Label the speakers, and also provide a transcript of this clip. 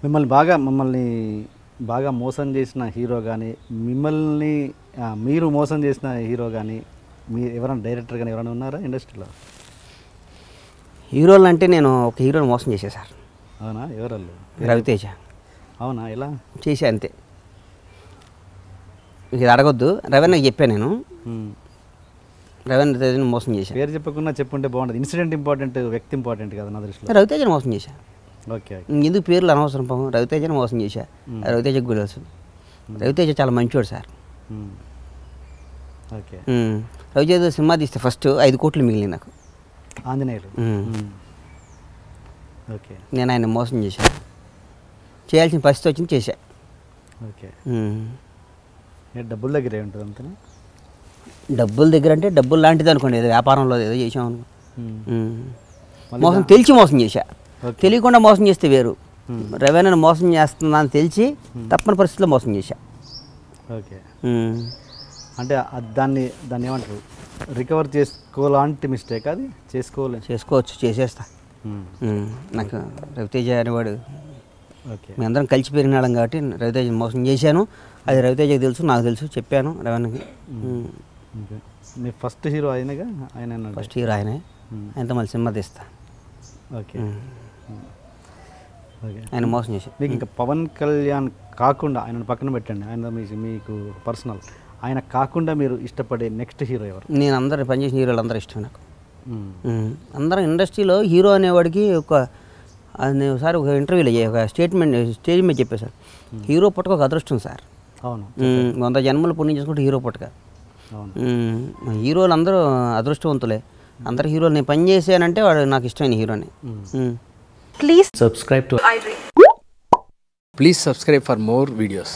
Speaker 1: మమ్మల్ని బాగా మోసం చేసిన హీరో కానీ మీరు మోసం చేసిన హీరో కానీ ఎవరైనా డైరెక్టర్ కానీ ఎవరైనా ఉన్నారా ఇండస్ట్రీలో?
Speaker 2: హీరోలు అంటే నేను ఒక హీరోని మోసం చేశా సార్.
Speaker 1: అవునా? ఎవరు?
Speaker 2: రవితేజ.
Speaker 1: అవునా? ఎలా
Speaker 2: చేసా అంతే, ఇది అడగొద్దు. రవీణకి చెప్పాను నేను, రవీతేజని మోసం చేశా.
Speaker 1: పేరు చెప్పకుండా చెప్పుంటే బాగుంటుంది. ఇన్సిడెంట్ ఇంపార్టెంట్, వ్యక్తి ఇంపార్టెంట్ కదా నా దృష్టిలో.
Speaker 2: రవితేజని మోసం చేశా.
Speaker 1: ఓకే,
Speaker 2: ఎందుకు పేర్లు అనవసరం పాపం. రవితేజని మోసం చేశా. రవితేజకు కూడా తెలుసు. రవితేజ చాలా మంచివాడు సార్.
Speaker 1: ఓకే.
Speaker 2: రవితేజ సినిమా తీస్తే ఫస్ట్ 5 కోట్లు మిగిలింది నాకు.
Speaker 1: ఆంజనేయులు. ఓకే.
Speaker 2: నేను ఆయన మోసం చేశా. చేయాల్సిన పరిస్థితి వచ్చింది, చేశా.
Speaker 1: ఓకే. డబ్బుల దగ్గర ఉంటుంది అంతేనా?
Speaker 2: డబ్బుల దగ్గర అంటే డబ్బులు లాంటిది అనుకోండి, ఏదో వ్యాపారంలో ఏదో చేసాం. మోసం తెలిసి మోసం చేశా. తెలియకుండా మోసం చేస్తే వేరు. రవీణను మోసం చేస్తున్నా అని తెలిసి తప్పని పరిస్థితుల్లో మోసం చేశా.
Speaker 1: ఓకే. అంటే దాన్ని ఏమంటారు, రికవర్ చేసుకోలాంటి మిస్టేక్ అది?
Speaker 2: చేసుకోవచ్చు, చేసేస్తా. నాకు రవితేజ అనేవాడు,
Speaker 1: ఓకే,
Speaker 2: మీ అందరం కలిసి పెరిగినాడం కాబట్టి రవితేజ మోసం చేశాను. అది రవితేజకి తెలుసు, నాకు తెలుసు, చెప్పాను రవీణకి.
Speaker 1: మీ ఫస్ట్ హీరో ఆయనగా? ఆయన
Speaker 2: ఫస్ట్ హీరో ఆయనే. ఆయనతో మళ్ళీ సినిమా తీస్తా.
Speaker 1: ఓకే.
Speaker 2: ఆయన మోసం చేసి.
Speaker 1: మీకు ఇంకా పవన్ కళ్యాణ్ కాకుండా, ఆయనను పక్కన పెట్టండి, ఆయన మీకు పర్సనల్, ఆయన కాకుండా మీరు ఇష్టపడే నెక్స్ట్ హీరో ఎవరు?
Speaker 2: నేను అందరు పనిచేసిన హీరోలు అందరూ ఇష్టం నాకు. అందరం ఇండస్ట్రీలో హీరో అనేవాడికి నేను ఒకసారి ఒక ఇంటర్వ్యూలో ఒక స్టేజ్ మీద చెప్పాను సార్, హీరో పుట్టక ఒక అదృష్టం సార్.
Speaker 1: అవును.
Speaker 2: 100 జన్మలు పుణ్యం చేసుకుంటే హీరో పుట్టక. హీరోలు అందరూ అదృష్టవంతులే. అందరు హీరోలు నేను పని చేశానంటే వాడు నాకు ఇష్టమైన హీరోని.
Speaker 3: Please subscribe to iDream. Please subscribe for more videos.